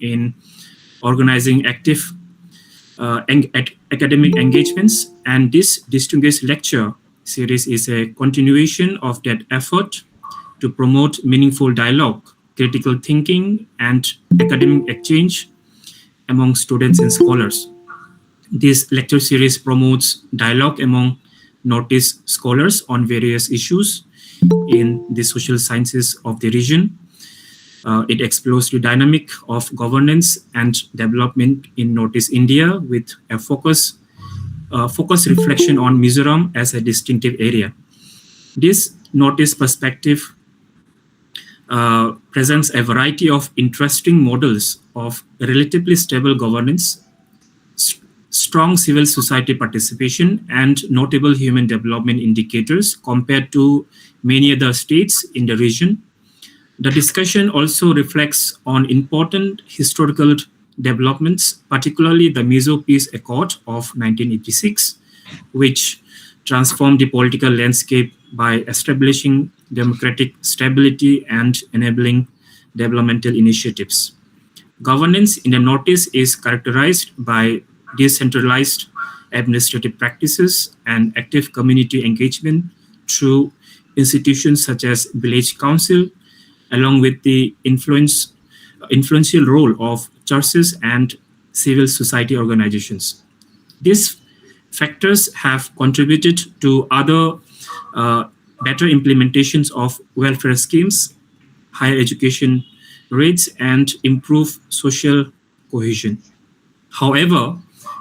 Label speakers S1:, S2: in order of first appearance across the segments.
S1: in organizing active academic engagements, and this distinguished lecture series is a continuation of that effort to promote meaningful dialogue, critical thinking, and academic exchange among students and scholars. This lecture series promotes dialogue among Northeast scholars on various issues in the social sciences of the region. It explores the dynamic of governance and development in Northeast India with a focused reflection on Mizoram as a distinctive area. This Northeast perspective presents a variety of interesting models of relatively stable governance, strong civil society participation, and notable human development indicators compared to many other states in the region. The discussion also reflects on important historical developments, particularly the Mizo Peace Accord of 1986, which transformed the political landscape by establishing democratic stability and enabling developmental initiatives. Governance in the Northeast is characterized by decentralized administrative practices and active community engagement through institutions such as village council, along with the influential role of churches and civil society organizations. These factors have contributed to other better implementations of welfare schemes, higher education rates, and improved social cohesion. However,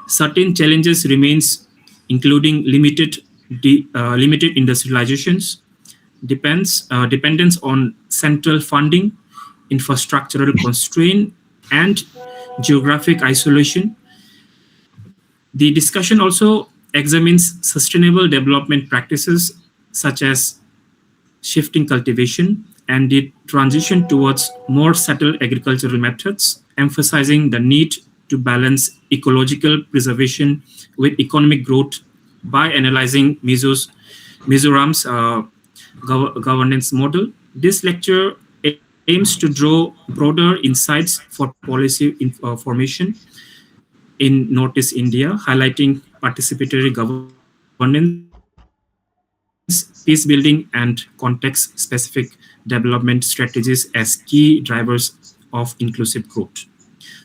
S1: certain challenges remains, including limited industrializations, dependence on central funding, infrastructural constraint, and geographic isolation. The discussion also examines sustainable development practices such as shifting cultivation and the transition towards more settled agricultural methods, emphasizing the need to balance ecological preservation with economic growth by analyzing Mizoram's governance model. This lecture aims to draw broader insights for policy formation in Northeast India, highlighting participatory governance, peace building, and context-specific development strategies as key drivers of inclusive growth.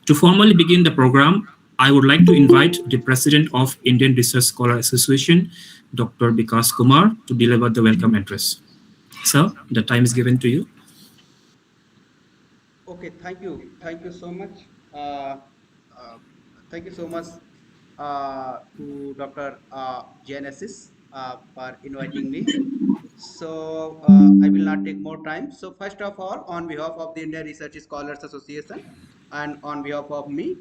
S1: To formally begin the program, I would like to invite the President of Indian Research Scholar Association, Dr. Vikash Kumar, to deliver the welcome address. Sir, the time is given to you.
S2: Okay, thank you. Thank you so much. Uh, Thank you so much to Dr. Genesis for inviting me. So I will not take more time. So first of all, on behalf of the Indian Research Scholars Association and on behalf of me,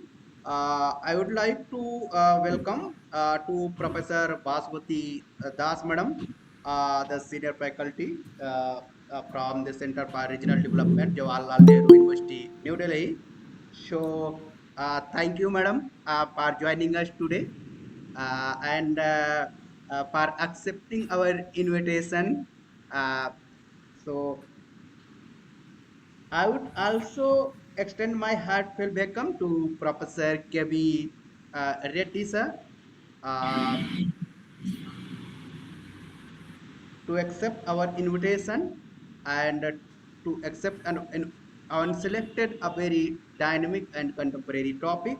S2: I would like to welcome to Professor Bhaswati Das Madam, the senior faculty from the Center for Regional Development, Jawaharlal Nehru University, New Delhi. So thank you, madam, for joining us today and for accepting our invitation. Uh, so I would also extend my heartfelt welcome to Professor K.B. Reddy sir uh, to accept our invitation and to accept and selected a very dynamic and contemporary topic.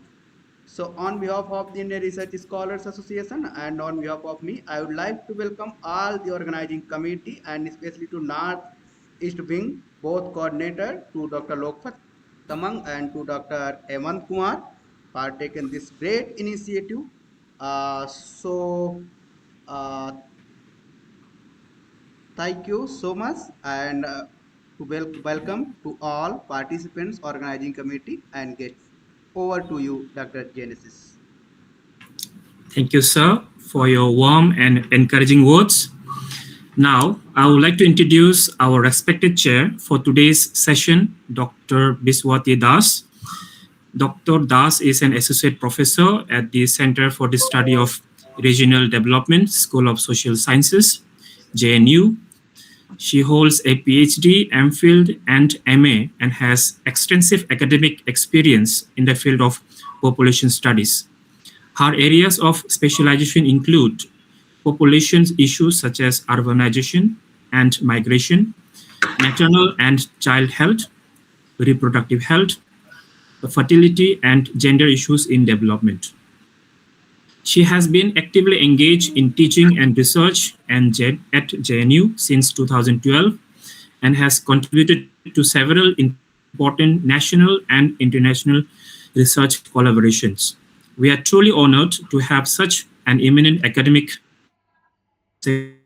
S2: So on behalf of the Indian Research Scholars Association and on behalf of me, I would like to welcome all the organizing committee and especially to North East Wing, both coordinator to Dr. Lokpat Tamang and to Dr. Hemant Kumar for taking this great initiative. So thank you so much and welcome to all participants, organizing committee and guests. Over to you, Dr. Genesis.
S1: Thank you, sir, for your warm and encouraging words. Now, I would like to introduce our respected chair for today's session, Dr. Bhaswati Das. Dr. Das is an associate professor at the Center for the Study of Regional Development, School of Social Sciences, JNU. She holds a PhD, MPhil, and MA and has extensive academic experience in the field of population studies. Her areas of specialization include population issues such as urbanization and migration, maternal and child health, reproductive health, fertility, and gender issues in development. She has been actively engaged in teaching and research at JNU since 2012 and has contributed to several important national and international research collaborations. We are truly honored to have such an eminent academic secretary.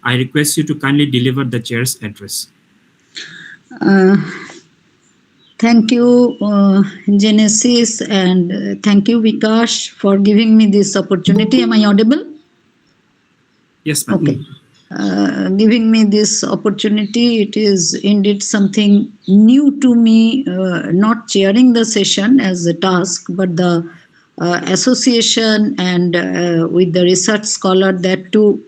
S1: I request you to kindly deliver the chair's address.
S3: Uh, Thank you, Genesis, and thank you, Vikash, for giving me this opportunity. Am I audible?
S1: Yes, ma'am.
S3: Okay. Giving me this opportunity, it is indeed something new to me, not chairing the session as a task, but the association and with the research scholar that too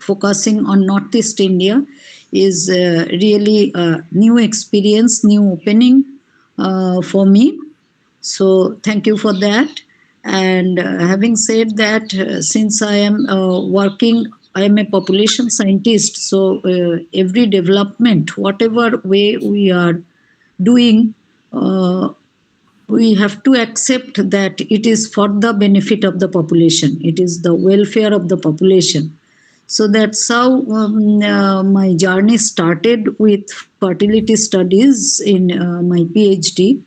S3: focusing on Northeast India is really a new experience, new opening for me. So thank you for that. And having said that, since I am working, I am a population scientist. So every development, whatever way we are doing, we have to accept that it is for the benefit of the population. It is the welfare of the population. So that's how my journey started with fertility studies in my PhD.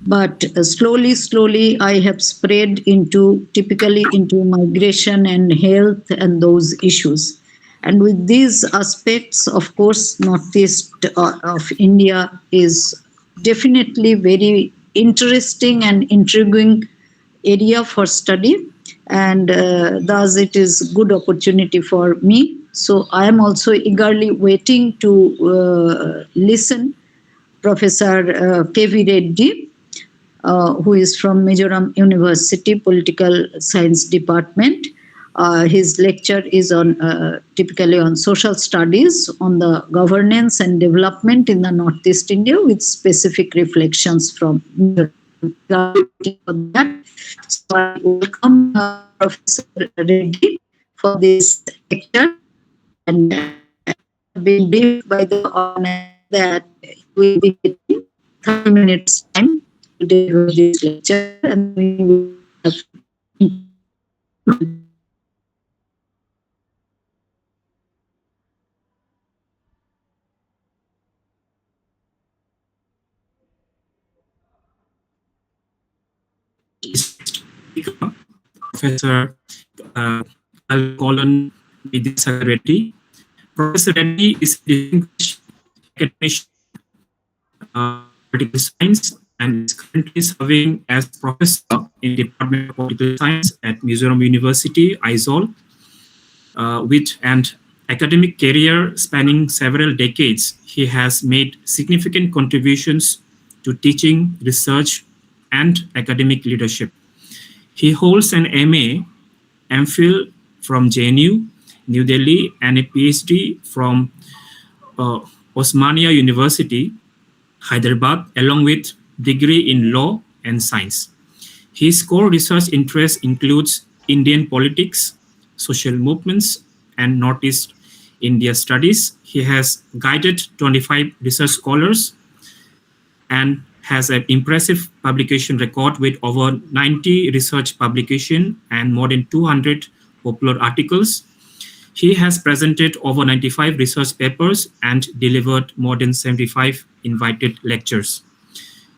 S3: But slowly I have spread into typically into migration and health and those issues. And with these aspects, of course, northeast of India is definitely very interesting and intriguing area for study, and thus it is good opportunity for me. So I am also eagerly waiting to listen Professor K.V. Reddy, who is from Mizoram University Political Science Department. His lecture is on typically on social studies on the governance and development in the Northeast India with specific reflections from Mizoram. So I welcome Professor Reddy for this lecture, and been briefed by the organizer that he will be getting 30 minutes time to deliver this lecture, and we will have
S1: Speaker, Professor Colon Vidyasagar Reddy. Professor Reddy is a distinguished academician political science and is currently serving as professor in Department of Political Science at Mizoram University, Aizawl, with an academic career spanning several decades. He has made significant contributions to teaching, research, and academic leadership. He holds an MA, MPhil from JNU, New Delhi, and a PhD from Osmania University, Hyderabad, along with degree in law and science. His core research interest includes Indian politics, social movements, and Northeast India studies. He has guided 25 research scholars and has an impressive publication record with over 90 research publications and more than 200 popular articles. He has presented over 95 research papers and delivered more than 75 invited lectures.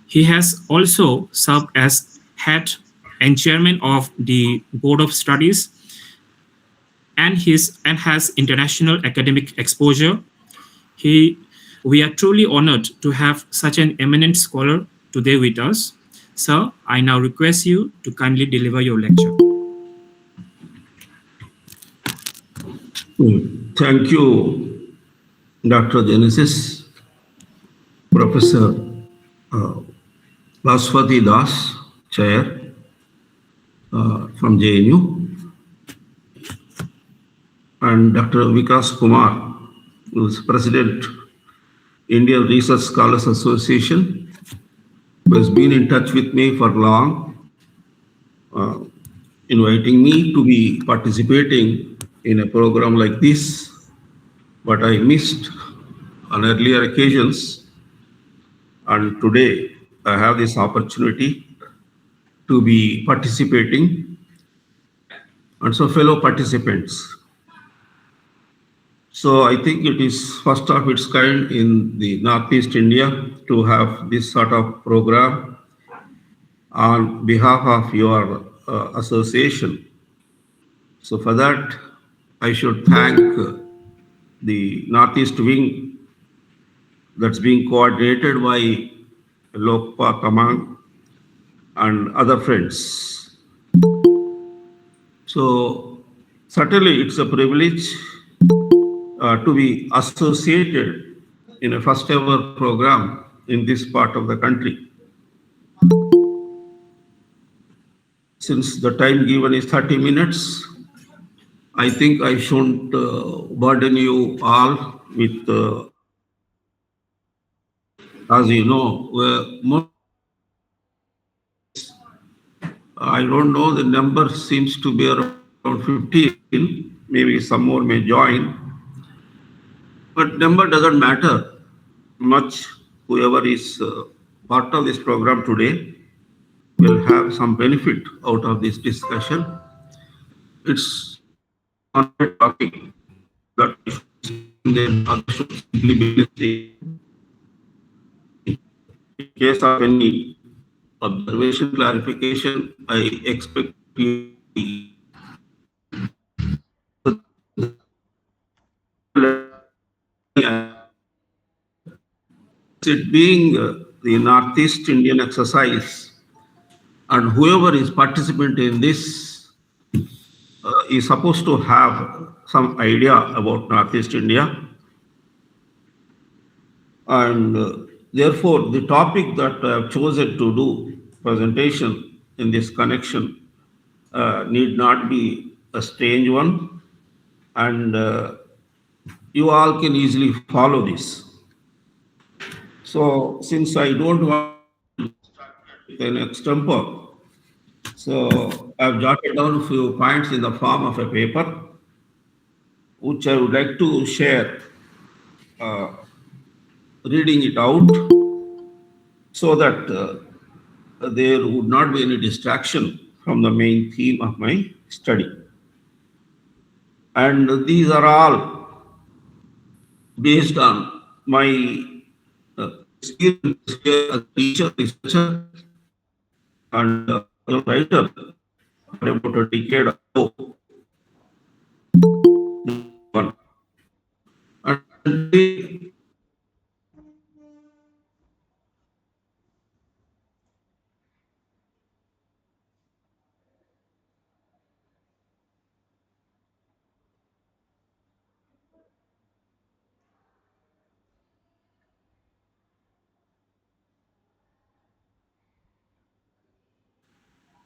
S1: He has also served as head and chairman of the Board of Studies and has international academic exposure. We are truly honored to have such an eminent scholar today with us. Sir, I now request you to kindly deliver your lecture.
S4: Thank you, Dr. Genesis, Professor Bhaswati Das, Chair from JNU, and Dr. Vikash Kumar, who's President, Indian Research Scholars Association, who has been in touch with me for long, uh, inviting me to be participating in a program like this, but I missed on earlier occasions. And today I have this opportunity to be participating. And so, fellow participants, so I think it is first of its kind in the Northeast India to have this sort of program on behalf of your association. So for that, I should thank the Northeast Wing that's being coordinated by Lokpa Kamang and other friends. So certainly it's a privilege to be associated in a first ever program in this part of the country. Since the time given is 30 minutes, I think I shouldn't burden you all with, as you know, I don't know, the number seems to be around 15, maybe some more may join, but number doesn't matter much. Whoever is part of this program today will have some benefit out of this discussion. It's not talking that then others should simply be listening. In case of any observation, clarification, I expect you. It being the Northeast Indian exercise, and whoever is participant in this is supposed to have some idea about Northeast India. And therefore, the topic that I have chosen to do presentation in this connection need not be a strange one, and you all can easily follow this. So, since I don't want an extempo, so I've jotted down a few points in the form of a paper, which I would like to share, reading it out, so that there would not be any distraction from the main theme of my study. And these are all based on my experience here as a teacher, researcher, and a writer for about a decade ago.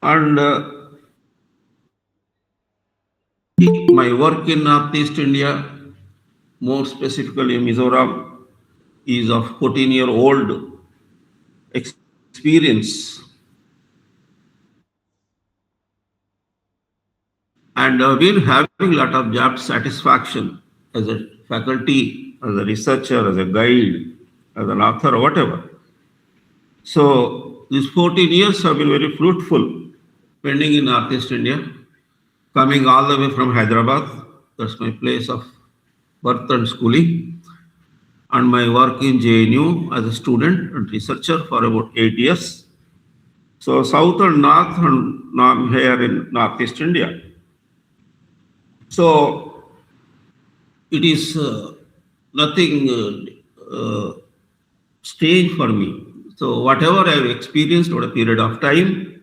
S4: And my work in Northeast India, more specifically Mizoram, is of 14-year-old experience. And we're having a lot of job satisfaction as a faculty, as a researcher, as a guide, as an author, or whatever. So these 14 years have been very fruitful, spending in Northeast India, coming all the way from Hyderabad. That's my place of birth and schooling. And my work in JNU as a student and researcher for about 8 years. So South and North, and now I'm here in Northeast India. So it is nothing strange for me. So whatever I have experienced over a period of time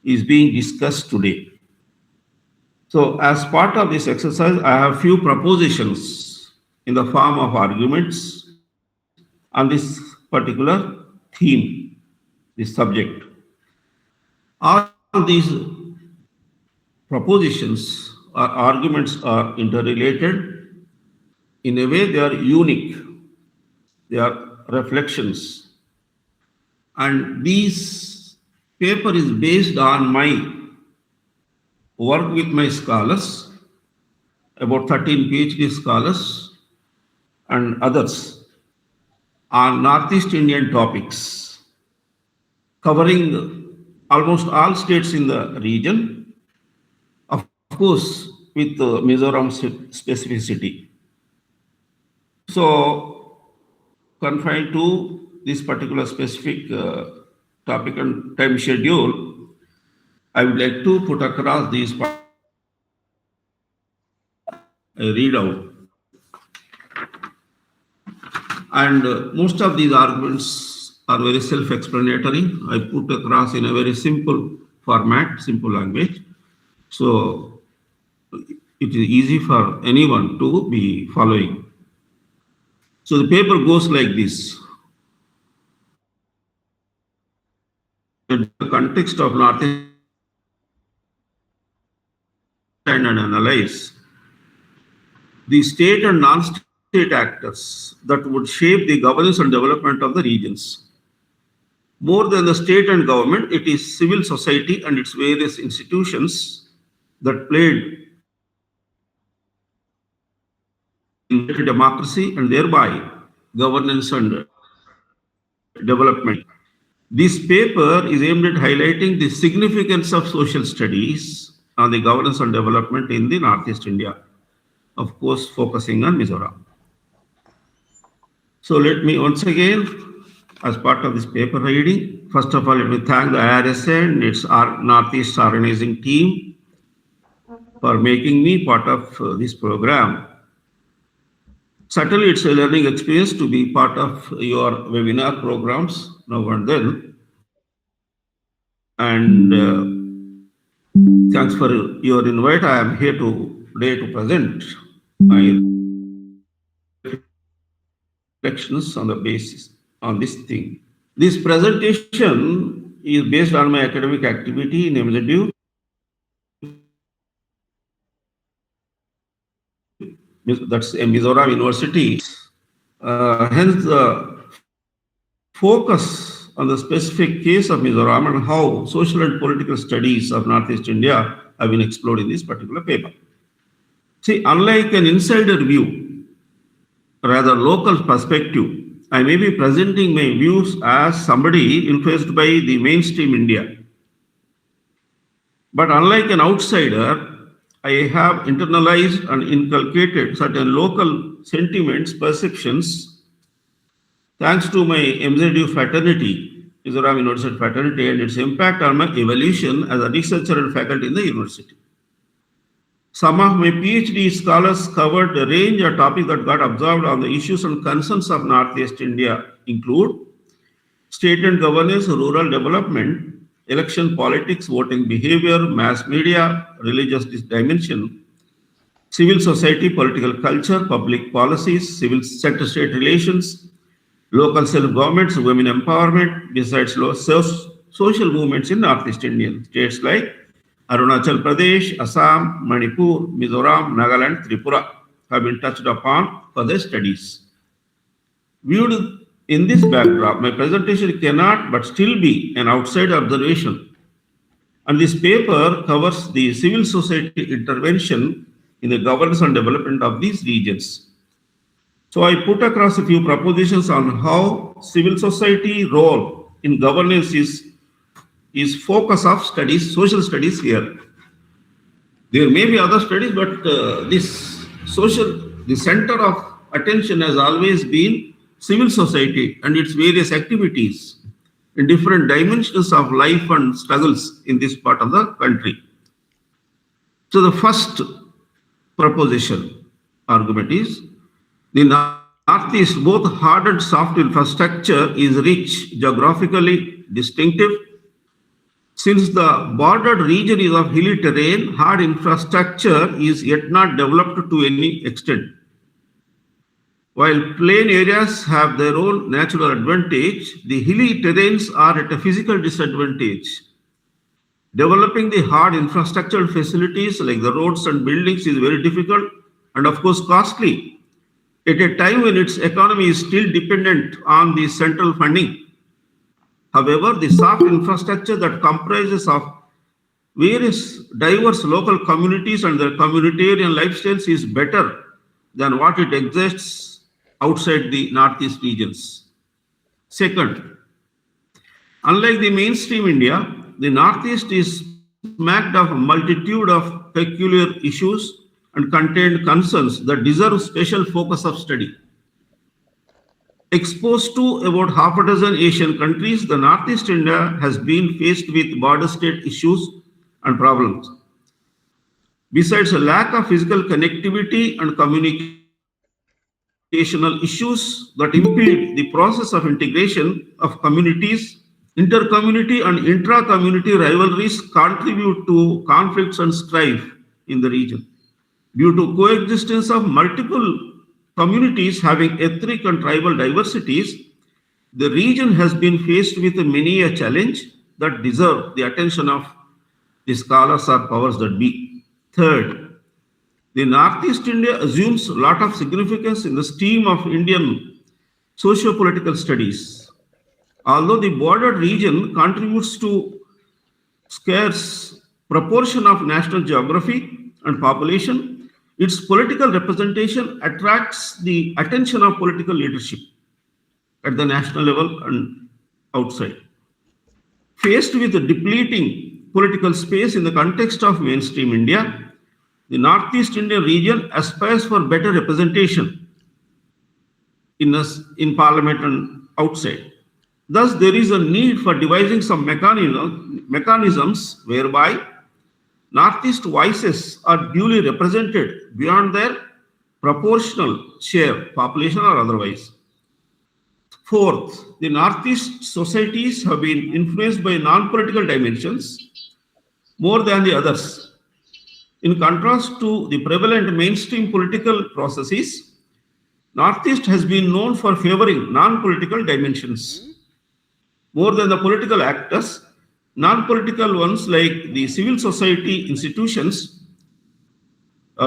S4: is being discussed today. So as part of this exercise, I have few propositions in the form of arguments on this particular theme, this subject. All these propositions or arguments are interrelated, in a way, they are unique. They are reflections. And this paper is based on my work with my scholars, about 13 PhD scholars and others on Northeast Indian topics, covering almost all states in the region, of course, with Mizoram specificity. So, confined to this particular specific topic and time schedule, I would like to put across these read out. And most of these arguments are very self-explanatory. I put across in a very simple format, simple language. So it is easy for anyone to be following. So the paper goes like this. In the context of Northeast and analyze the state and non-state actors that would shape the governance and development of the regions. More than the state and government, it is civil society and its various institutions that played in democracy and thereby governance and development. This paper is aimed at highlighting the significance of social studies on the governance and development in the Northeast India, of course, focusing on Mizoram. So let me once again, as part of this paper reading, first of all, let me thank the IRSA and its Northeast organizing team for making me part of this program. Certainly, it's a learning experience to be part of your webinar programs now and then. And thanks for your invite. I am here today to present my reflections on the basis on this thing. This presentation is based on my academic activity in MZU. That's a Mizoram University. Hence, the focus on the specific case of Mizoram and how social and political studies of Northeast India have been explored in this particular paper. See, unlike an insider view, rather local perspective, I may be presenting my views as somebody influenced by the mainstream India. But unlike an outsider, I have internalized and inculcated certain local sentiments, perceptions, thanks to my MZU fraternity, Mizoram University fraternity, and its impact on my evolution as a researcher and faculty in the university. Some of my PhD scholars covered a range of topics that got observed on the issues and concerns of Northeast India include state and governance, rural development, election politics, voting behavior, mass media, religious dimension, civil society, political culture, public policies, civil center-state relations, local self-governments, women empowerment, besides social movements in Northeast Indian states like Arunachal Pradesh, Assam, Manipur, Mizoram, Nagaland, Tripura have been touched upon for their studies. Viewed in this backdrop, my presentation cannot but still be an outside observation. And this paper covers the civil society intervention in the governance and development of these regions. So I put across a few propositions on how civil society role in governance is focus of studies, social studies here. There may be other studies, but the center of attention has always been civil society and its various activities in different dimensions of life and struggles in this part of the country. So the first proposition argument is the Northeast, both hard and soft infrastructure is rich, geographically distinctive. Since the bordered region is of hilly terrain, hard infrastructure is yet not developed to any extent. While plain areas have their own natural advantage, the hilly terrains are at a physical disadvantage. Developing the hard infrastructural facilities like the roads and buildings is very difficult and of course costly. at a time when its economy is still dependent on the central funding. However, the soft infrastructure that comprises of various diverse local communities and their communitarian lifestyles is better than what it exists outside the Northeast regions. Second, unlike the mainstream India, the Northeast is smacked of a multitude of peculiar issues and contained concerns that deserve special focus of study. Exposed to about half a dozen Asian countries, the Northeast India has been faced with border state issues and problems. Besides a lack of physical connectivity and communicational issues that impede the process of integration of communities, intercommunity and intra-community rivalries contribute to conflicts and strife in the region. Due to coexistence of multiple communities having ethnic and tribal diversities, the region has been faced with many a challenge that deserve the attention of the scholars or powers that be. Third, the Northeast India assumes a lot of significance in the stream of Indian socio-political studies. Although the bordered region contributes to scarce proportion of national geography and population, its political representation attracts the attention of political leadership at the national level and outside. Faced with a depleting political space in the context of mainstream India, the Northeast Indian region aspires for better representation in parliament and outside. Thus, there is a need for devising some mechanisms whereby Northeast voices are duly represented beyond their proportional share, population or otherwise. Fourth, the Northeast societies have been influenced by non-political dimensions more than the others. In contrast to the prevalent mainstream political processes, Northeast has been known for favoring non-political dimensions. More than the political actors, non-political ones like the civil society institutions,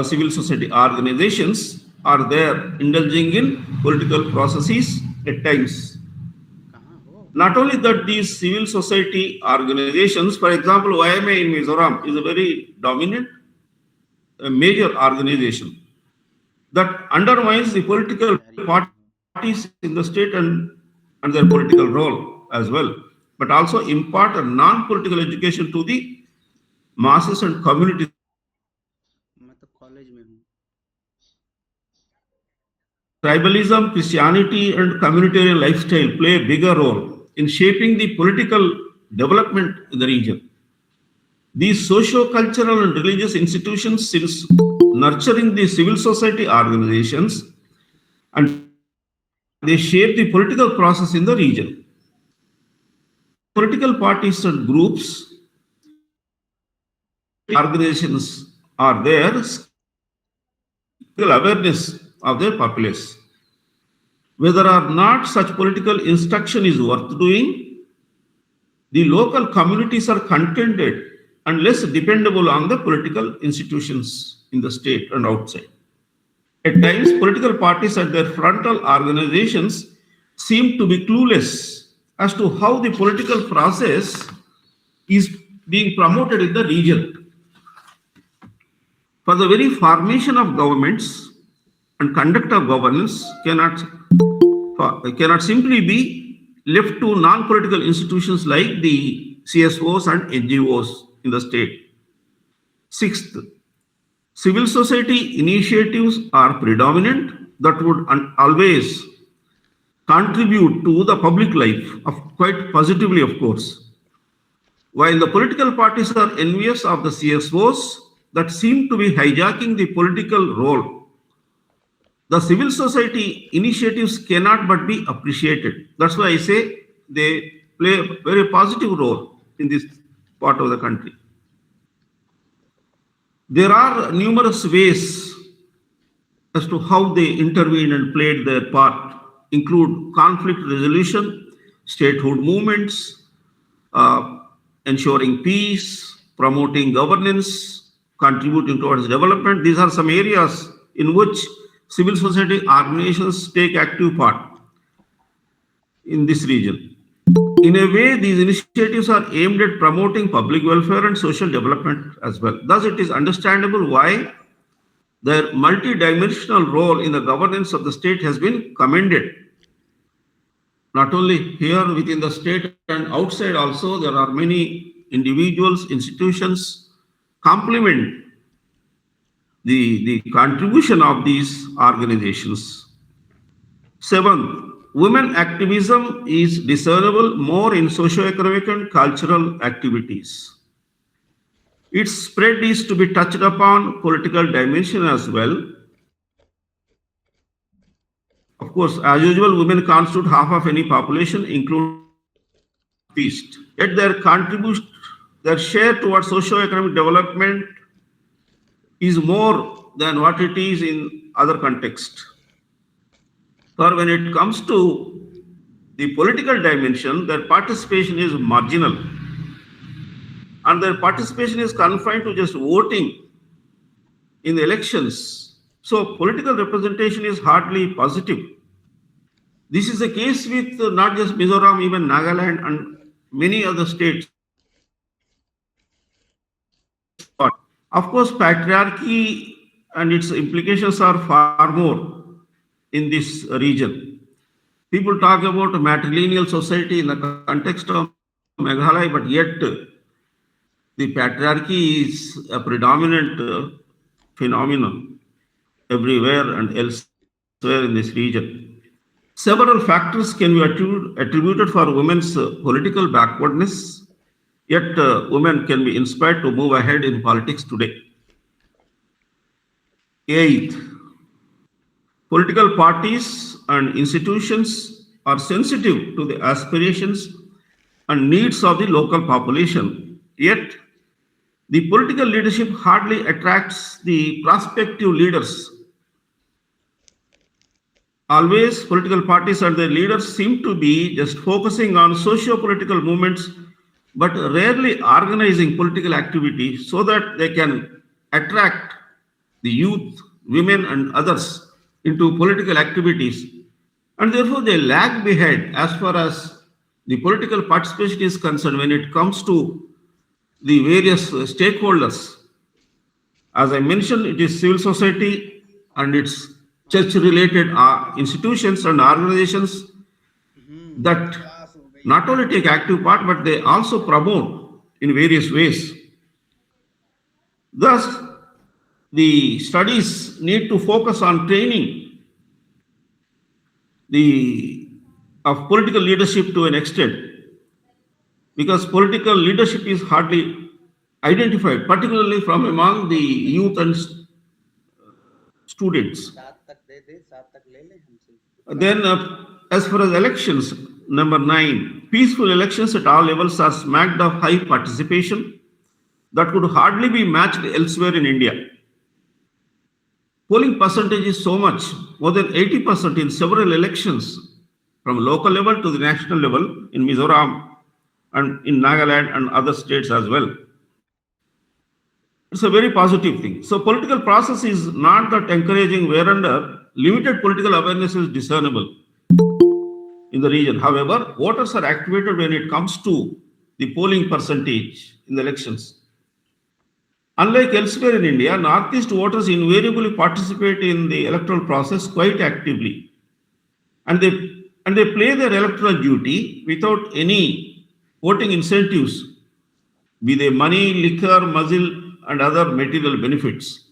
S4: civil society organizations are there indulging in political processes at times. Not only that, these civil society organizations, for example, YMA in Mizoram is a very dominant, major organization that undermines the political parties in the state and their political role as well, but also impart a non-political education to the masses and communities. Tribalism, Christianity, and communitarian lifestyle play a bigger role in shaping the political development in the region. These socio-cultural and religious institutions, since nurturing the civil society organizations, and they shape the political process in the region. Political parties and groups, organizations are there, awareness of their populace. Whether or not such political instruction is worth doing, the local communities are contented and less dependable on the political institutions in the state and outside. At times, political parties and their frontal organizations seem to be clueless as to how the political process is being promoted in the region. For the very formation of governments and conduct of governance cannot simply be left to non-political institutions like the CSOs and NGOs in the state. Sixth, civil society initiatives are predominant that would always contribute to the public life, quite positively, of course. While the political parties are envious of the CSOs that seem to be hijacking the political role, the civil society initiatives cannot but be appreciated. That's why I say they play a very positive role in this part of the country. There are numerous ways as to how they intervene and played their part, include conflict resolution, statehood movements, ensuring peace, promoting governance, contributing towards development. These are some areas in which civil society organizations take active part in this region. In a way, these initiatives are aimed at promoting public welfare and social development as well. Thus, it is understandable why their multidimensional role in the governance of the state has been commended. Not only here within the state and outside also, there are many individuals, institutions complement the contribution of these organizations. Seventh, women activism is discernible more in socio-economic and cultural activities. Its spread is to be touched upon political dimension as well. Of course, as usual, women constitute half of any population, including East. Yet their contribution, their share towards socio-economic development is more than what it is in other contexts. For when it comes to the political dimension, their participation is marginal. And their participation is confined to just voting in the elections. So political representation is hardly positive. This is the case with not just Mizoram, even Nagaland and many other states. Of course, patriarchy and its implications are far more in this region. People talk about a matrilineal society in the context of Meghalaya, but yet the patriarchy is a predominant phenomenon everywhere and elsewhere in this region. Several factors can be attributed for women's political backwardness, yet women can be inspired to move ahead in politics today. Eighth, political parties and institutions are sensitive to the aspirations and needs of the local population. Yet, the political leadership hardly attracts the prospective leaders. Always, political parties and their leaders seem to be just focusing on socio-political movements, but rarely organizing political activity so that they can attract the youth, women, and others into political activities. And therefore, they lag behind as far as the political participation is concerned when it comes to the various stakeholders. As I mentioned, it is civil society and its church-related institutions and organizations that not only take active part, but they also promote in various ways. Thus, the studies need to focus on training of political leadership to an extent, because political leadership is hardly identified, particularly from among the youth and students. Then, as far as elections, number 9, peaceful elections at all levels are smacked of high participation that could hardly be matched elsewhere in India. Polling percentage is so much, more than 80% in several elections, from local level to the national level in Mizoram and in Nagaland and other states as well. It's a very positive thing. So political process is not that encouraging, whereunder limited political awareness is discernible in the region. However, voters are activated when it comes to the polling percentage in the elections. Unlike elsewhere in India, Northeast voters invariably participate in the electoral process quite actively. And they play their electoral duty without any voting incentives, be they money, liquor, muzzle, and other material benefits.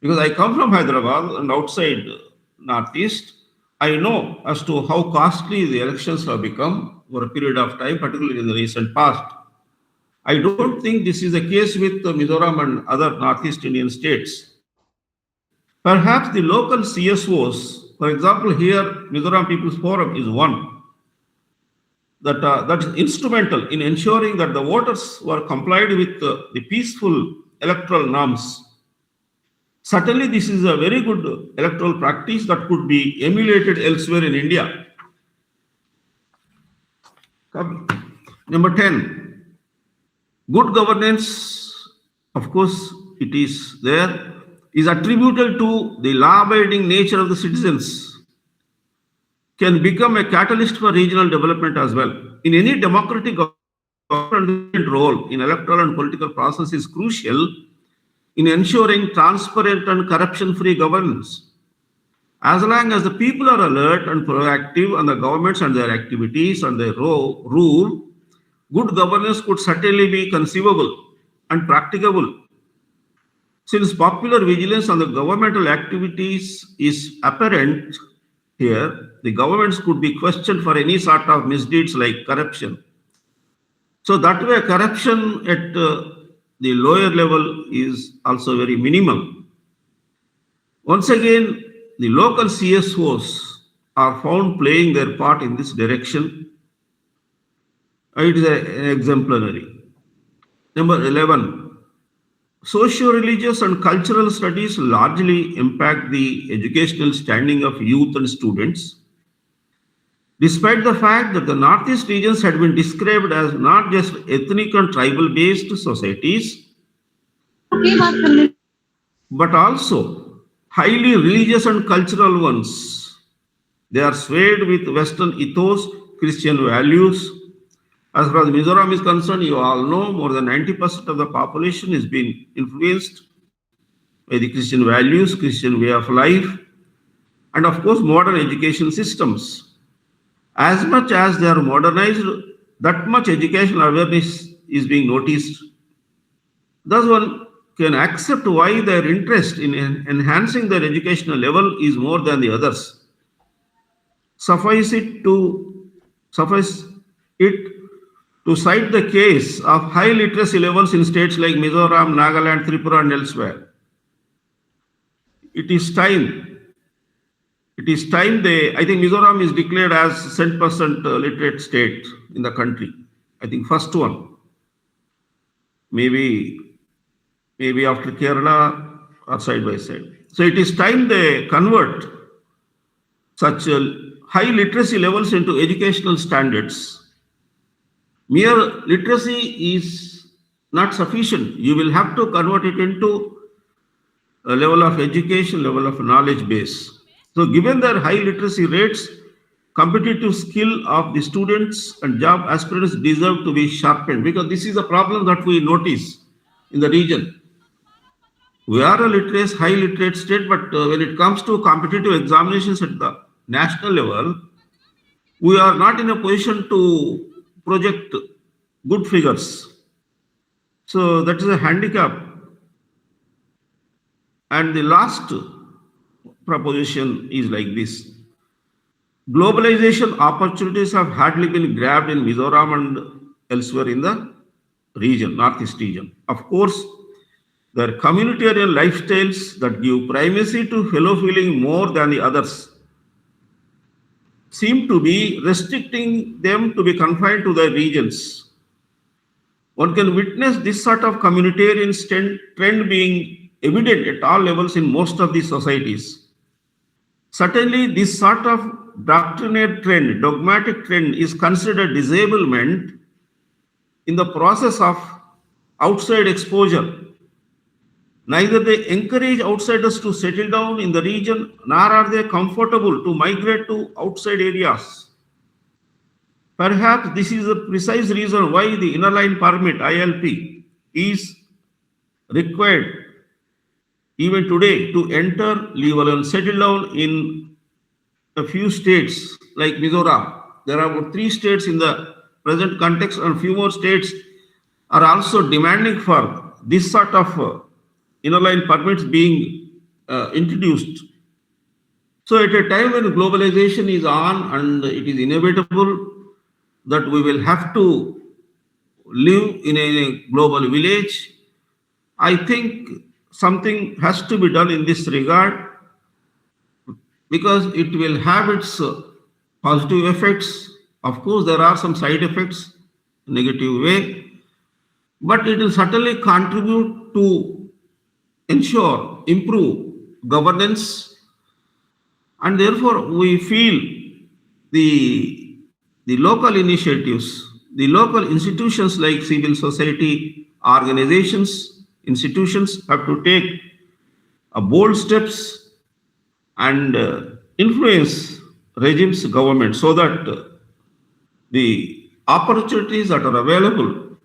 S4: Because I come from Hyderabad and outside Northeast, I know as to how costly the elections have become over a period of time, particularly in the recent past. I don't think this is the case with Mizoram and other Northeast Indian states. Perhaps the local CSOs, for example, here Mizoram People's Forum is one that is instrumental in ensuring that the voters were complied with the peaceful electoral norms. Certainly, this is a very good electoral practice that could be emulated elsewhere in India. Number 10, good governance, of course, it is there. is attributable to the law-abiding nature of the citizens can become a catalyst for regional development as well. In any democratic government, role in electoral and political process is crucial in ensuring transparent and corruption-free governance. As long as the people are alert and proactive on the governments and their activities and their rule, good governance could certainly be conceivable and practicable. Since popular vigilance on the governmental activities is apparent here, the governments could be questioned for any sort of misdeeds like corruption. So that way, corruption at the lower level is also very minimal. Once again, the local CSOs are found playing their part in this direction. It is exemplary. Number 11, socio-religious and cultural studies largely impact the educational standing of youth and students. Despite the fact that the Northeast regions had been described as not just ethnic and tribal-based societies, but also highly religious and cultural ones. They are swayed with Western ethos, Christian values. As far as Mizoram is concerned, you all know more than 90% of the population is being influenced by the Christian values, Christian way of life, and of course modern education systems. As much as they are modernized, that much educational awareness is being noticed. Thus one can accept why their interest in enhancing their educational level is more than the others. Suffice it to cite the case of high literacy levels in states like Mizoram, Nagaland, Tripura, and elsewhere. It is time I think Mizoram is declared as 100% literate state in the country. I think first one. Maybe after Kerala or side by side. So it is time they convert such high literacy levels into educational standards. Mere literacy is not sufficient. You will have to convert it into a level of education, level of knowledge base. So given their high literacy rates, competitive skill of the students and job aspirants deserve to be sharpened, because this is a problem that we notice in the region. We are a high literate state, but when it comes to competitive examinations at the national level, we are not in a position to project good figures. So that is a handicap. And the last proposition is like this. Globalization opportunities have hardly been grabbed in Mizoram and elsewhere in the region, Northeast region. Of course, their communitarian lifestyles that give primacy to fellow feeling more than the others seem to be restricting them to be confined to their regions. One can witness this sort of communitarian trend being evident at all levels in most of these societies. Certainly, this sort of doctrinate trend, dogmatic trend, is considered disablement in the process of outside exposure. Neither they encourage outsiders to settle down in the region, nor are they comfortable to migrate to outside areas. Perhaps this is the precise reason why the inner line permit, ILP, is required even today to enter, leave alone, settle down in a few states like Mizoram. There are about 3 states in the present context, and few more states are also demanding for this sort of inner line permits being introduced. So at a time when globalization is on and it is inevitable that we will have to live in a global village, I think something has to be done in this regard, because it will have its positive effects. Of course, there are some side effects, negative way, but it will certainly contribute to improve governance, and therefore we feel the local initiatives, the local institutions like civil society organizations, institutions have to take bold steps and influence regimes government so that the opportunities that are available,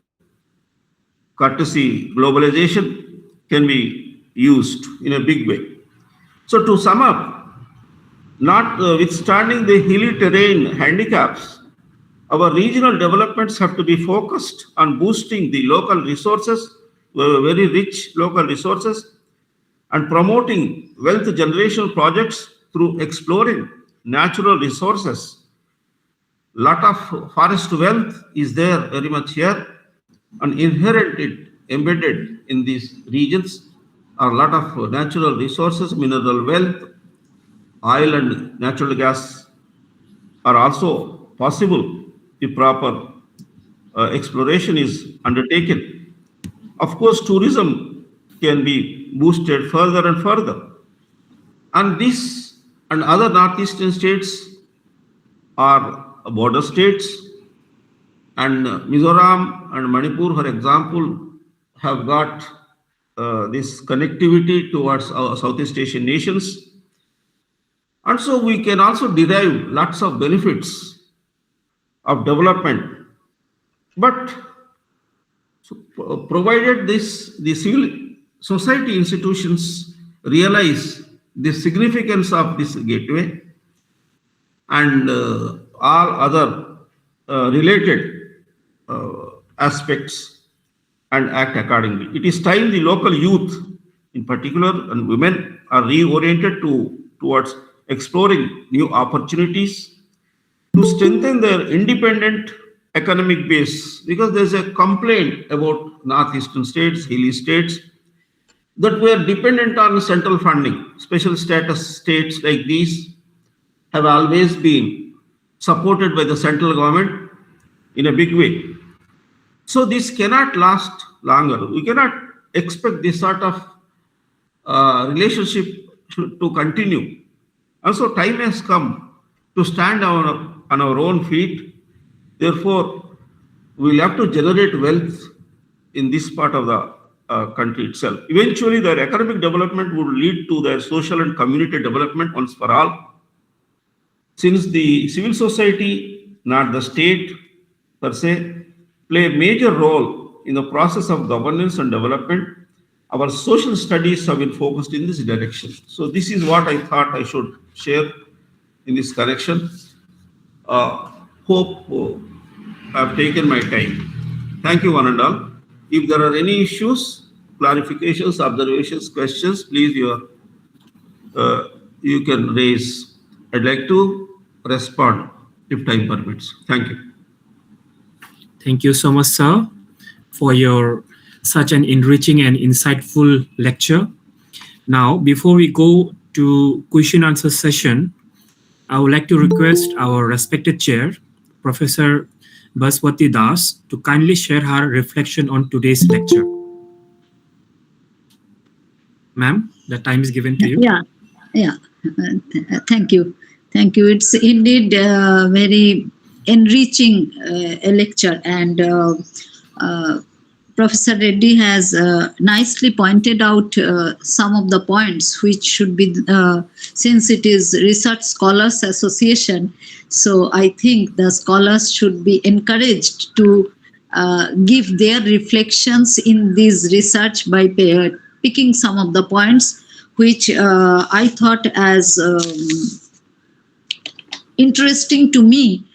S4: courtesy globalization, can be used in a big way. So to sum up, notwithstanding the hilly terrain handicaps, our regional developments have to be focused on boosting the local resources, very rich local resources, and promoting wealth generation projects through exploring natural resources. Lot of forest wealth is there very much here, and inherent embedded in these regions are a lot of natural resources, mineral wealth, oil and natural gas are also possible if proper exploration is undertaken. Of course, tourism can be boosted further and further. And this and other northeastern states are border states, and Mizoram and Manipur, for example, have got this connectivity towards our Southeast Asian nations. And so we can also derive lots of benefits of development. But provided the civil society institutions realize the significance of this gateway and all other related aspects and act accordingly. It is time the local youth, in particular, and women are reoriented towards exploring new opportunities to strengthen their independent economic base, because there's a complaint about northeastern states, hilly states, that were dependent on central funding. Special status states like these have always been supported by the central government in a big way. So this cannot last longer. We cannot expect this sort of relationship to continue. Also, time has come to stand on our own feet. Therefore, we'll have to generate wealth in this part of the country itself. Eventually, their economic development would lead to their social and community development once for all. Since the civil society, not the state per se, play a major role in the process of governance and development, our social studies have been focused in this direction. So this is what I thought I should share in this connection. Hope I've taken my time. Thank you, one and all. If there are any issues, clarifications, observations, questions, please you can raise. I'd like to respond if time permits. Thank you.
S1: Thank you so much, sir, for your such an enriching and insightful lecture. Now, before we go to question answer session, I would like to request our respected chair, Professor Bhaswati Das, to kindly share her reflection on today's lecture. Ma'am, the time is given to you.
S3: Yeah. Thank you. It's indeed very enriching lecture, and Professor Reddy has nicely pointed out some of the points which should be, since it is Research Scholars Association, so I think the scholars should be encouraged to give their reflections in this research by picking some of the points which I thought as interesting to me.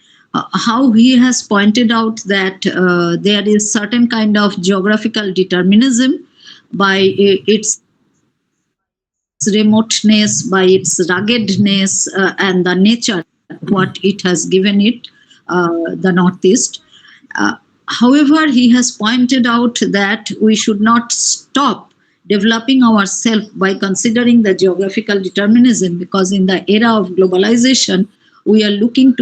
S3: How he has pointed out that there is certain kind of geographical determinism by its remoteness, by its ruggedness, and the nature what it has given it, the Northeast. However, he has pointed out that we should not stop developing ourselves by considering the geographical determinism, because in the era of globalization, we are looking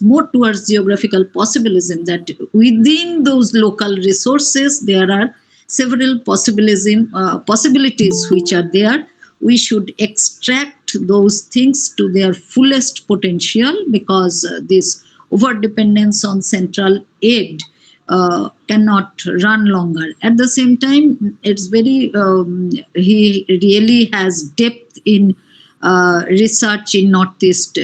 S3: more towards geographical possibilism, that within those local resources, there are several possibilities which are there. We should extract those things to their fullest potential, because this overdependence on central aid cannot run longer. At the same time, it's very he really has depth in research in Northeast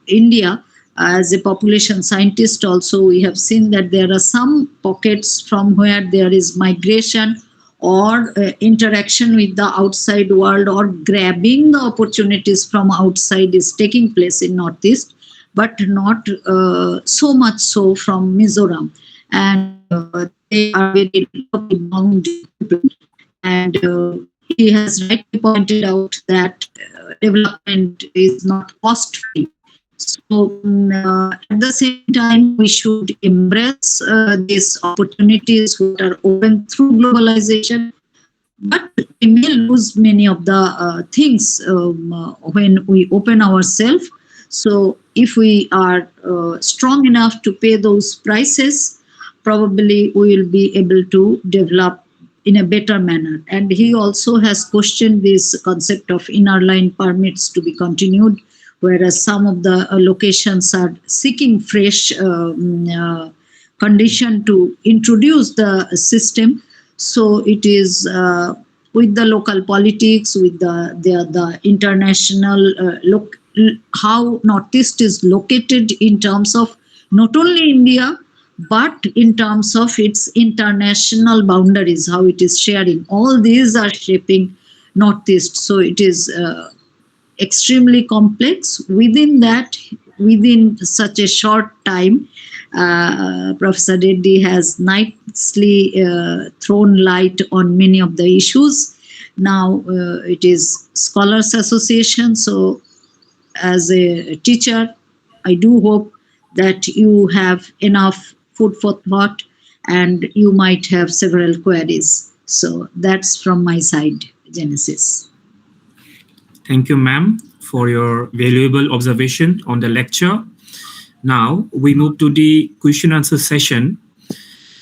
S3: India. As a population scientist, also we have seen that there are some pockets from where there is migration or interaction with the outside world or grabbing the opportunities from outside is taking place in Northeast, but not so much so from Mizoram. And they are very long people. And he has rightly pointed out that development is not cost free. So at the same time, we should embrace these opportunities that are open through globalization. But we may lose many of the things when we open ourselves. So if we are strong enough to pay those prices, probably we will be able to develop in a better manner. And he also has questioned this concept of inner line permits to be continued, whereas some of the locations are seeking fresh condition to introduce the system. So it is with the local politics, with the international how Northeast is located in terms of not only India, but in terms of its international boundaries, how it is sharing. All these are shaping Northeast. So it is extremely complex. Within that, within such a short time, Professor Reddy has nicely thrown light on many of the issues. Now it is Scholars Association. So as a teacher, I do hope that you have enough food for thought and you might have several queries. So that's from my side, Genesis.
S1: Thank you, ma'am, for your valuable observation on the lecture. Now we move to the question answer session.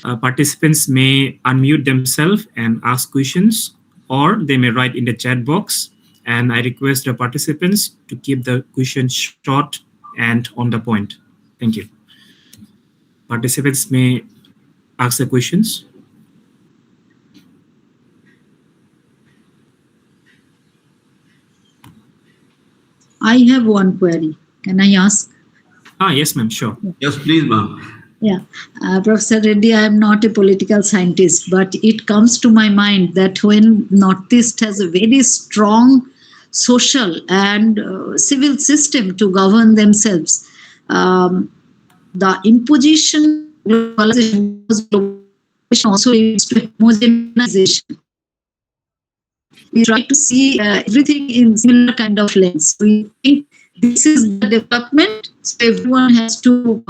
S1: Participants may unmute themselves and ask questions, or they may write in the chat box. And I request the participants to keep the questions short and on the point. Thank you. Participants may ask the questions.
S3: I have one query. Can I ask?
S1: Yes, ma'am, sure.
S4: Yes, please, ma'am.
S3: Yeah, Professor Reddy, I am not a political scientist, but it comes to my mind that when Northeast has a very strong social and civil system to govern themselves, the imposition globalization also leads to homogenization. We try to see everything in similar kind of lens. We think this is the development, so everyone has to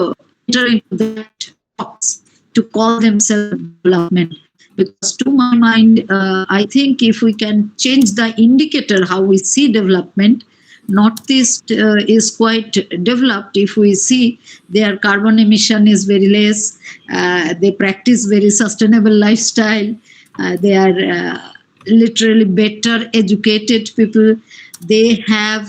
S3: enter into that box to call themselves development. Because to my mind, I think if we can change the indicator how we see development, Northeast is quite developed. If we see their carbon emission is very less, they practice very sustainable lifestyle, they are literally better educated people, they have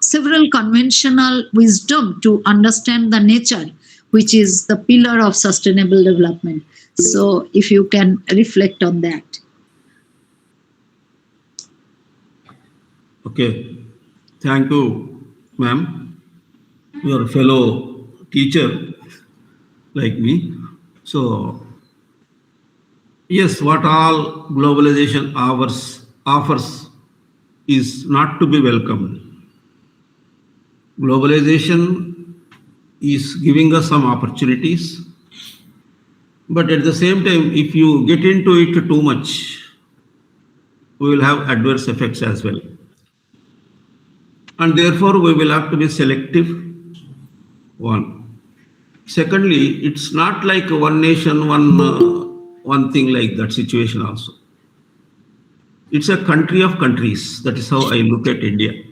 S3: several conventional wisdom to understand the nature, which is the pillar of sustainable development. So if you can reflect on that.
S4: Okay. Thank you, ma'am. You are a fellow teacher like me. So, yes, what all globalization offers is not to be welcomed. Globalization is giving us some opportunities, but at the same time, if you get into it too much, we will have adverse effects as well. And therefore, we will have to be selective. One. Secondly, it's not like one nation, one thing like that situation also. It's a country of countries. That is how I look at India.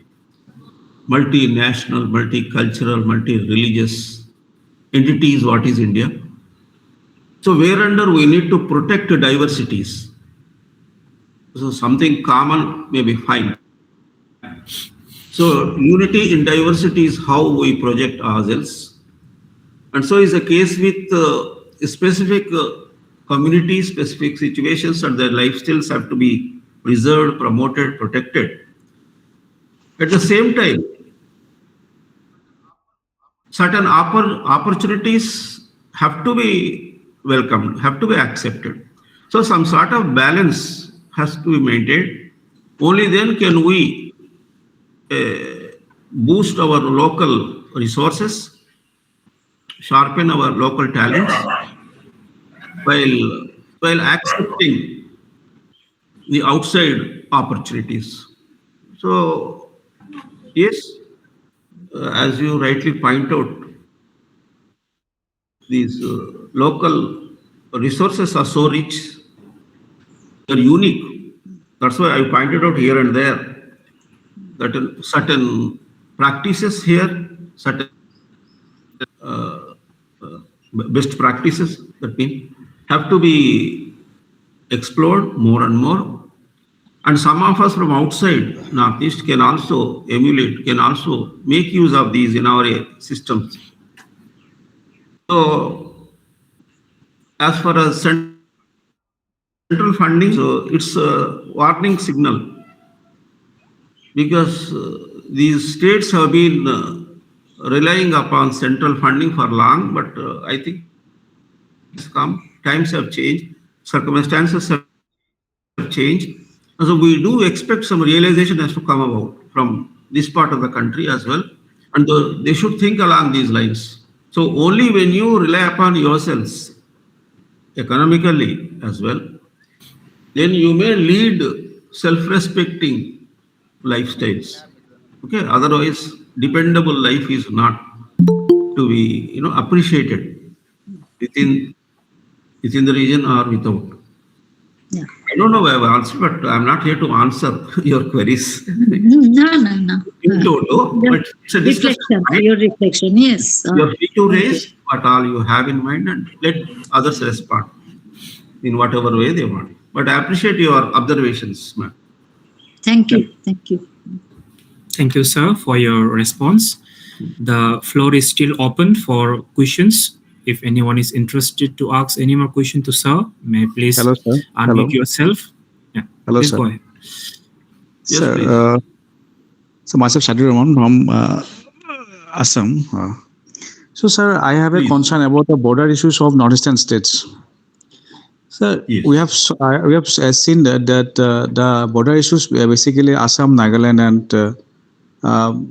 S4: Multinational, multicultural, multi-religious entity is what is India. So whereunder we need to protect diversities. So something common may be fine. So unity in diversity is how we project ourselves. And so is the case with specific community, specific situations, and their lifestyles have to be preserved, promoted, protected. At the same time, certain opportunities have to be welcomed, have to be accepted. So some sort of balance has to be maintained. Only then can we boost our local resources, sharpen our local talents, while accepting the outside opportunities. So yes, as you rightly point out, these local resources are so rich, they're unique. That's why I pointed out here and there that certain practices here, certain best practices, that means, have to be explored more and more. And some of us from outside Northeast can also emulate, can also make use of these in our systems. So, as far as central funding, so it's a warning signal because these states have been relying upon central funding for long, but I think it's come, times have changed, circumstances have changed. So we do expect some realization has to come about from this part of the country as well, and they should think along these lines. So only when you rely upon yourselves economically as well, then you may lead self-respecting lifestyles. Okay, otherwise dependable life is not to be appreciated within the region or without.
S3: Yeah.
S4: I don't know if I've answered, but I'm not here to answer your queries.
S3: No.
S4: You don't know, but it's a discussion.
S3: Reflection,
S4: Right?
S3: your reflection, yes.
S4: You're free to raise what all you have in mind and let others respond in whatever way they want. But I appreciate your observations, ma'am.
S3: Thank you. Thank you.
S1: Thank you, sir, for your response. The floor is still open for questions. If anyone is interested to ask any more question to sir, may please
S5: Hello, sir.
S1: unmute yourself. Yeah,
S5: Hello,
S1: please
S5: sir.
S1: go ahead.
S4: Yes,
S5: Sir,
S4: please.
S5: so myself, Shadur Rahman from Assam. So, sir, I have a
S4: Please.
S5: concern about the border issues of northeastern states. Sir,
S4: Yes.
S5: we have seen that the border issues basically Assam, Nagaland, and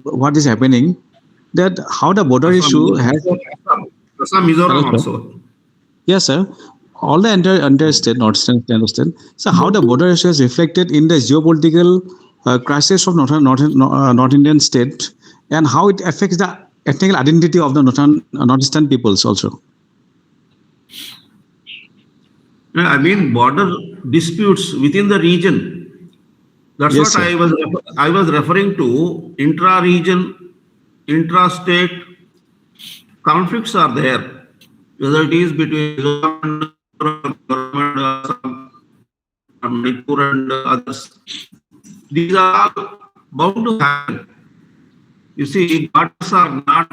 S5: what is happening. That how the border issue has.
S4: Assam, Mizoram
S5: Hello, sir.
S4: also.
S5: Yes, sir. All the entire state, northeastern state. So, how the border issue is reflected in the geopolitical crisis of North Indian state, and how it affects the ethnic identity of the northeastern peoples also.
S4: I mean, border disputes within the region. That's
S5: Yes,
S4: what
S5: sir.
S4: I was referring to. Intra-region, intra-state conflicts are there, whether it is between government, Manipur and others. These are bound to happen. You see, borders are not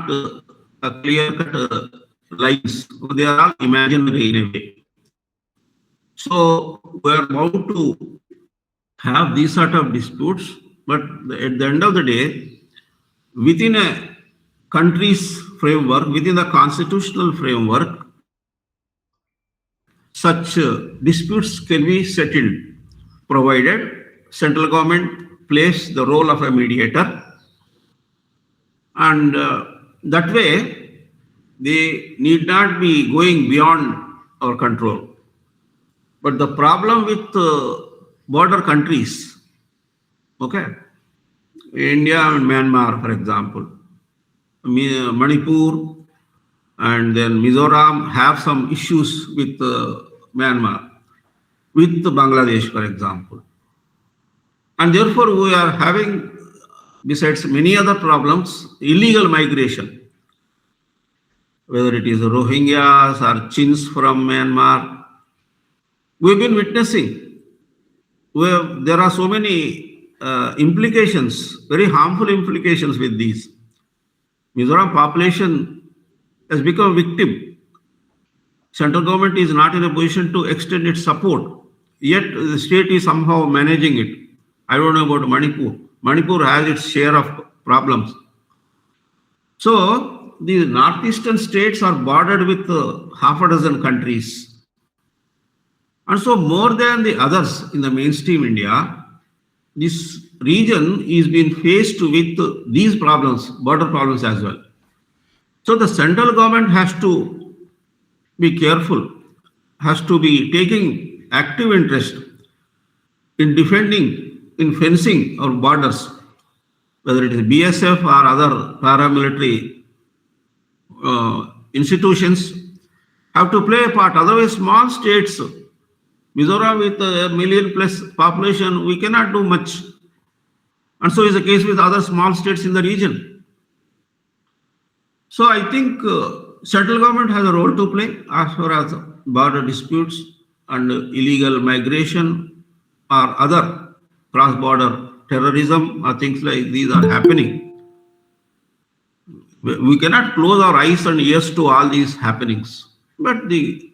S4: clear-cut lines. They are all imaginary in a way. So we are bound to have these sort of disputes, but at the end of the day, within a country's framework, within the constitutional framework, such disputes can be settled, provided central government plays the role of a mediator, and that way they need not be going beyond our control. But the problem with border countries, okay, India and Myanmar, for example, Manipur and then Mizoram have some issues with Myanmar, with Bangladesh, for example. And therefore, we are having, besides many other problems, illegal migration, whether it is Rohingyas or Chins from Myanmar. We've been witnessing, there are so many implications, very harmful implications with these. Mizoram population has become a victim Central government is not in a position to extend its support. Yet the state is somehow managing it. I don't know about Manipur. Manipur has its share of problems. So the northeastern states are bordered with half a dozen countries. And so more than the others in the mainstream India, this region is being faced with these problems, border problems as well. So the central government has to be careful, has to be taking active interest in defending, in fencing our borders, whether it is BSF or other paramilitary institutions have to play a part. Otherwise, small states, Mizoram with a million plus population, we cannot do much. And so is the case with other small states in the region. So I think central government has a role to play as far as border disputes and illegal migration or other cross-border terrorism or things like these are happening. We cannot close our eyes and ears to all these happenings. But the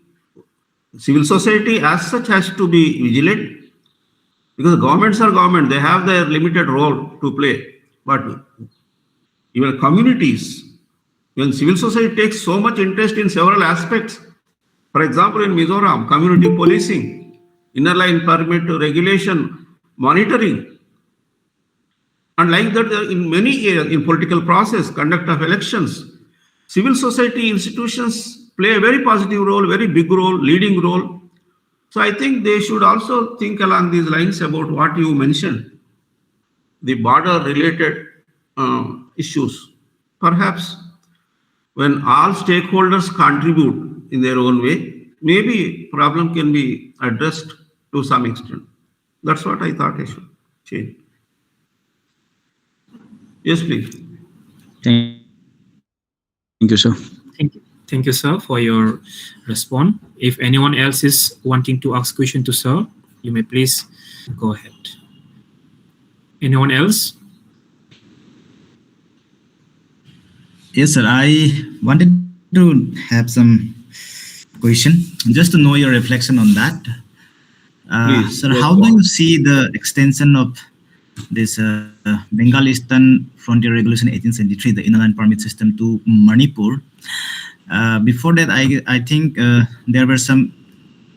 S4: civil society as such has to be vigilant, because governments are government, they have their limited role to play. But even communities, when civil society takes so much interest in several aspects, for example, in Mizoram, community policing, inner line permit regulation, monitoring, and like that in many areas, in political process, conduct of elections, civil society institutions play a very positive role, very big role, leading role. So I think they should also think along these lines about what you mentioned, the border related issues. Perhaps when all stakeholders contribute in their own way, maybe problem can be addressed to some extent. That's what I thought I should change. Yes, please.
S5: Thank you, sir.
S1: Thank you, sir, for your response. If anyone else is wanting to ask question to sir, you may please go ahead. Anyone else?
S6: Yes, sir. I wanted to have some question, just to know your reflection on that.
S4: Please,
S6: Sir,
S4: yes,
S6: how
S4: go
S6: do
S4: on.
S6: you see the extension of this Bengal Eastern Frontier Regulation 1873, the inland permit system, to Manipur? Before that, I think there were some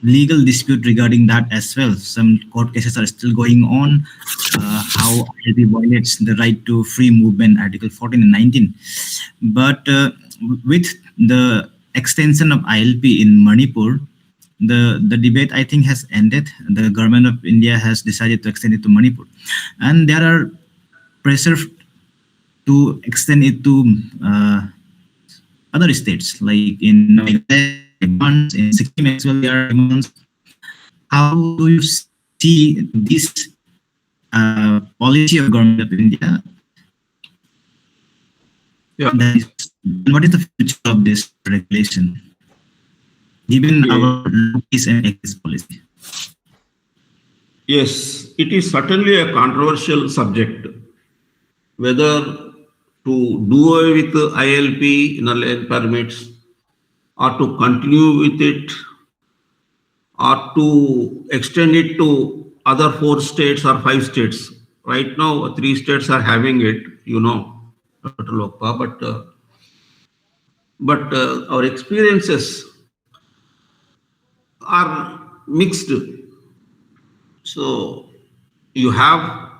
S6: legal dispute regarding that as well. Some court cases are still going on. How ILP violates the right to free movement, Article 14 and 19. But with the extension of ILP in Manipur, the debate, I think, has ended. The government of India has decided to extend it to Manipur, and there are pressure to extend it to other states, like in Meghalaya, in Sikkim as well. There are demands. How do you see this policy of government of India?
S4: Yeah.
S6: What is the future of this regulation, given
S4: Okay.
S6: our peace and exit policy?
S4: Yes, it is certainly a controversial subject, whether to do away with the ILP, inner line permits, or to continue with it, or to extend it to other 4 states or 5 states. Right now, 3 states are having it, Dr. Lokpa, but our experiences are mixed. So you have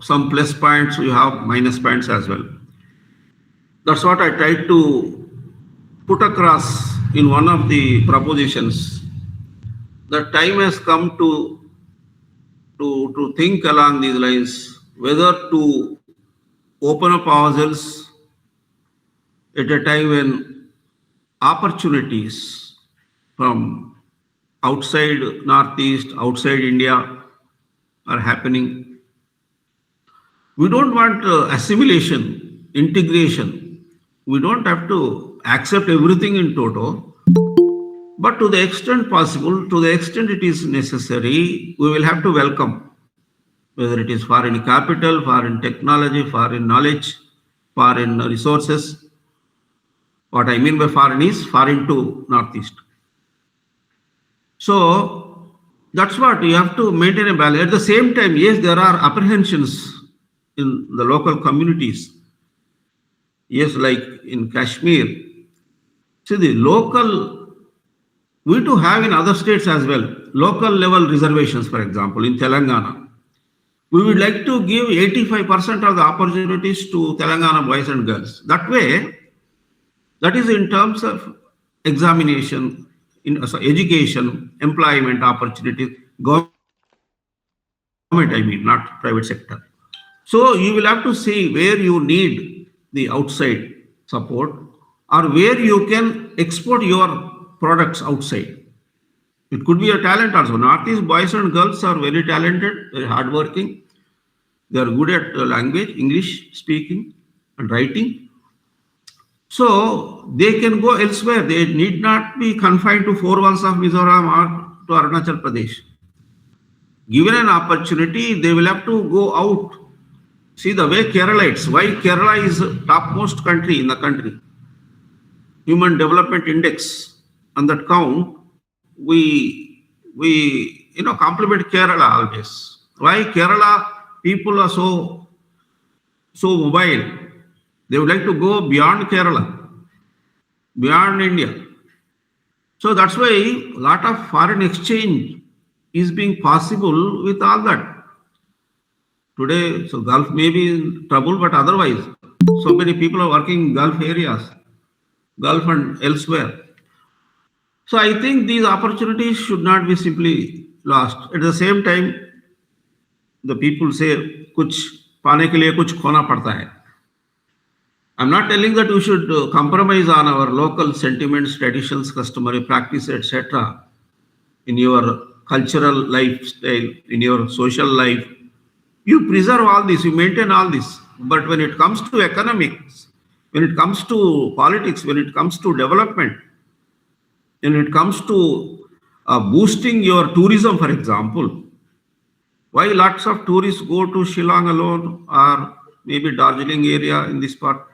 S4: some plus points, you have minus points as well. That's what I tried to put across in one of the propositions. The time has come to think along these lines, whether to open up ourselves at a time when opportunities from outside Northeast, outside India are happening. We don't want assimilation, integration. We don't have to accept everything in toto, but to the extent possible, to the extent it is necessary, we will have to welcome, whether it is foreign capital, foreign technology, foreign knowledge, foreign resources. What I mean by foreign is foreign to Northeast. So that's what you have to maintain a balance. At the same time, yes, there are apprehensions in the local communities. Yes, like in Kashmir. See, the local, we do have in other states as well, local level reservations, for example, in Telangana. We would like to give 85% of the opportunities to Telangana boys and girls. That way, that is in terms of examination, in education, employment opportunities, government, I mean, not private sector. So you will have to see where you need the outside support or where you can export your products outside. It could be a talent also. Northeast boys and girls are very talented, very hardworking. They are good at language, English speaking and writing. So they can go elsewhere. They need not be confined to four walls of Mizoram or to Arunachal Pradesh. Given an opportunity, they will have to go out. See the way Keralites, why Kerala is topmost country in the country. Human Development Index, on that count, we compliment Kerala always. Why Kerala people are so mobile? They would like to go beyond Kerala, beyond India. So that's why a lot of foreign exchange is being possible with all that. Today, so Gulf may be in trouble, but otherwise, so many people are working in Gulf areas, Gulf and elsewhere. So I think these opportunities should not be simply lost. At the same time, the people say, "Kuch पाने के लिए कुछ खोना पड़ता है." I'm not telling that you should compromise on our local sentiments, traditions, customary practices, etc. in your cultural lifestyle, in your social life. You preserve all this, you maintain all this. But when it comes to economics, when it comes to politics, when it comes to development, when it comes to boosting your tourism, for example, why lots of tourists go to Shillong alone or maybe Darjeeling area in this part?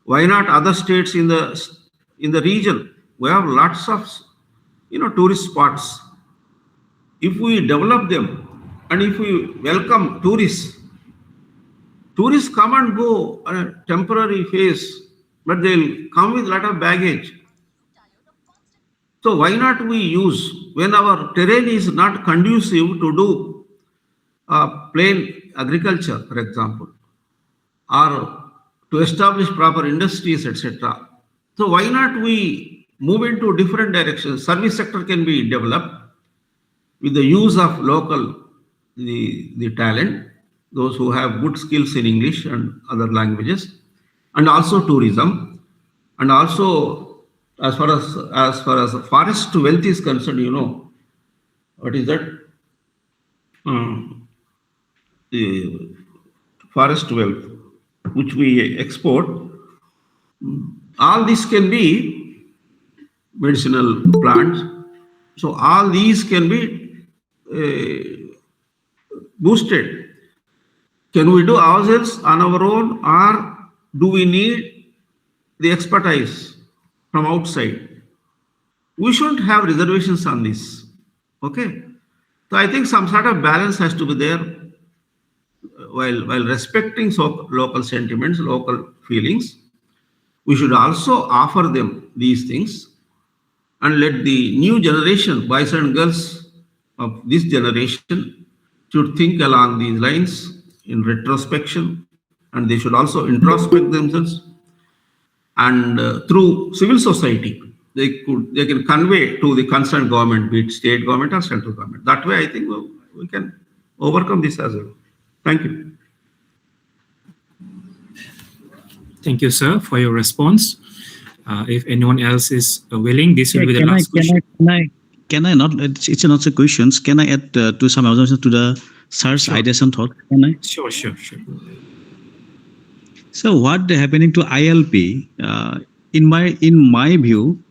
S4: Why not other states in the region? We have lots of tourist spots. If we develop them and if we welcome tourists come and go on a temporary phase, but they'll come with a lot of baggage. So why not we use, when our terrain is not conducive to do plain agriculture, for example, or to establish proper industries, etc. So why not we move into different directions? Service sector can be developed with the use of local, the talent, those who have good skills in English and other languages, and also tourism, and also as far as forest wealth is concerned, what is that? The forest wealth which we export, all this can be medicinal plants. So all these can be boosted. Can we do ourselves on our own, or do we need the expertise from outside? We shouldn't have reservations on this. Okay. So I think some sort of balance has to be there while respecting local sentiments, local feelings. We should also offer them these things and let the new generation, boys and girls of this generation, should think along these lines in retrospection, and they should also introspect themselves, and through civil society they can convey to the concerned government, be it state government or central government. That way I think we can overcome this as well. Thank you.
S1: Thank you, sir, for your response. If anyone else is willing, this will be the last question.
S5: Can I not? It's not a questions. Can I add to some observations to the sir's ideas and thoughts? Can I?
S1: Sure.
S5: So what happening to ILP? In my view,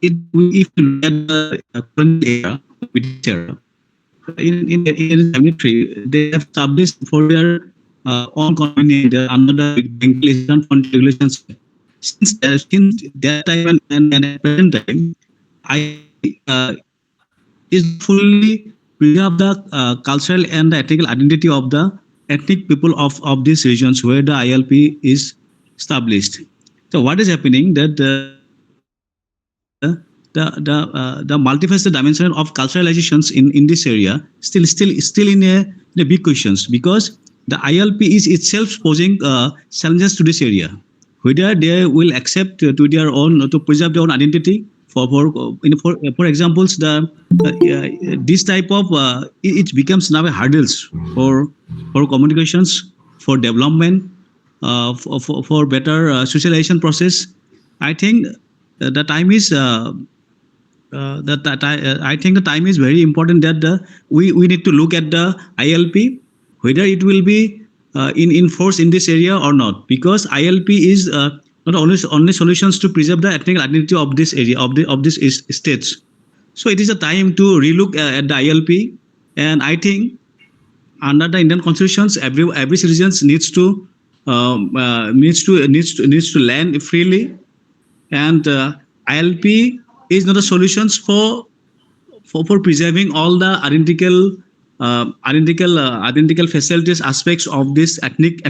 S5: if you look at the current era, in the military, they have established for their own convenience under the Bengal Fund regulations. Since that time and at present time, is fully preserve the cultural and the ethical identity of the ethnic people of these regions where the ILP is established. So what is happening that the multifaceted dimension of culturalizations in this area still in a big questions, because the ILP is itself posing challenges to this area, whether they will accept to their own to preserve their own identity. For examples, this type of it becomes now a hurdles for communications, for development, for better socialization process. I think the time is I think the time is very important that we need to look at the ILP, whether it will be in force in this area or not, because ILP is not only solutions to preserve the ethnic identity of this area of this states. So it is a time to relook at the ILP, and I think under the Indian constitutions, every citizen needs to land freely, and ILP is not a solutions for preserving all the identical facilities aspects of this ethnic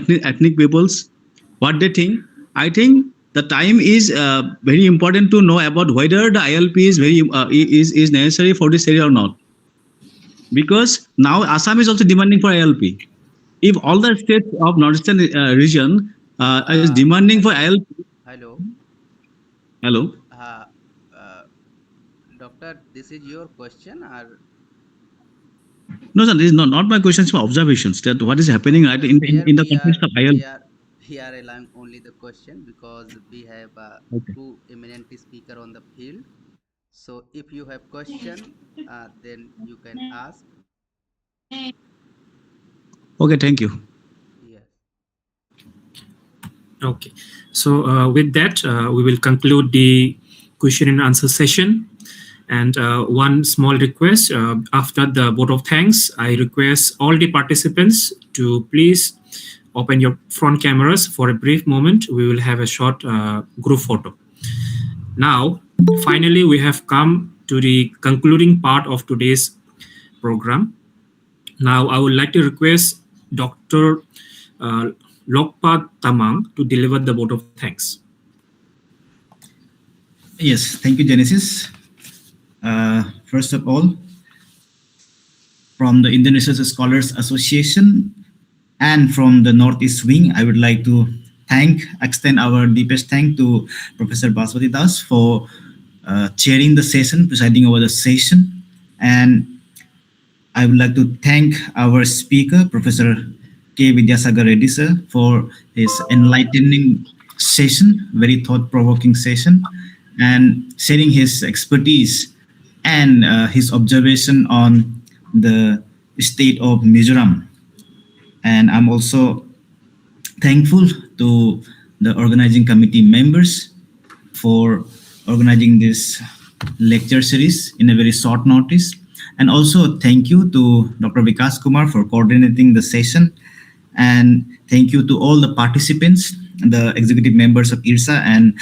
S5: peoples. What they think, I think the time is very important to know about whether the ILP is is necessary for this area or not, because now Assam is also demanding for ILP. If all the states of northeastern region is demanding for ILP,
S2: Hello.
S5: hello.
S2: Doctor, this is your question or?
S5: No, sir, this is not my question. It's my observations that what is happening right in
S2: Here
S5: the
S2: we
S5: context
S2: are,
S5: of ILP.
S2: we are allowing only the question because we have
S5: Okay.
S2: two eminent speaker on the field. So if you have question, then you can ask.
S5: Okay, thank you.
S2: Yes.
S1: Okay. So with that, we will conclude the question and answer session. And one small request, after the vote of thanks, I request all the participants to please open your front cameras for a brief moment. We will have a short group photo. Now, finally, we have come to the concluding part of today's program. Now, I would like to request Dr. Lokpa Tamang to deliver the vote of thanks.
S6: Yes, thank you, Genesis. First of all, from the Indian Research Scholars Association and from the Northeast Wing, I would like to extend our deepest thanks to Professor Bhaswati Das for chairing the session, presiding over the session. And I would like to thank our speaker, Professor K. Vidyasagar Reddy sir, for his enlightening session, very thought-provoking session, and sharing his expertise and his observation on the state of Mizoram. And I'm also thankful to the organizing committee members for organizing this lecture series in a very short notice. And also thank you to Dr. Vikash Kumar for coordinating the session. And thank you to all the participants, the executive members of IRSA and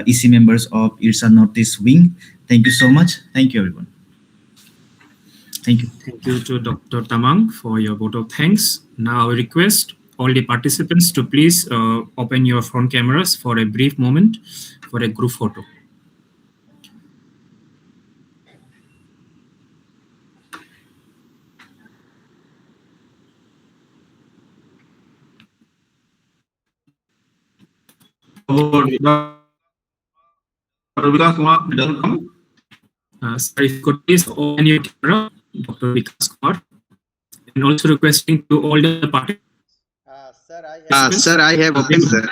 S6: EC members of IRSA Northeast Wing. Thank you so much. Thank you, everyone. Thank you.
S1: Thank you to Dr. Tamang for your vote of thanks. Now I request all the participants to please open your front cameras for a brief moment for a group photo.
S4: Vikas Kumar doesn't come.
S1: Sir, if you could please open your camera, Dr. Vikas Kumar, and also requesting to all the participants.
S2: Sir, I have opened, sir.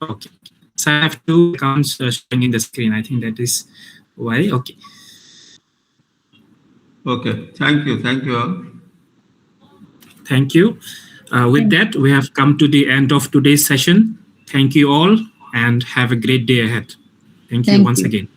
S1: Okay. So I have two accounts showing in the screen. I think that is why. Okay.
S4: Okay, thank you all.
S1: Thank you. With that, we have come to the end of today's session. Thank you all and have a great day ahead. Thank you once again.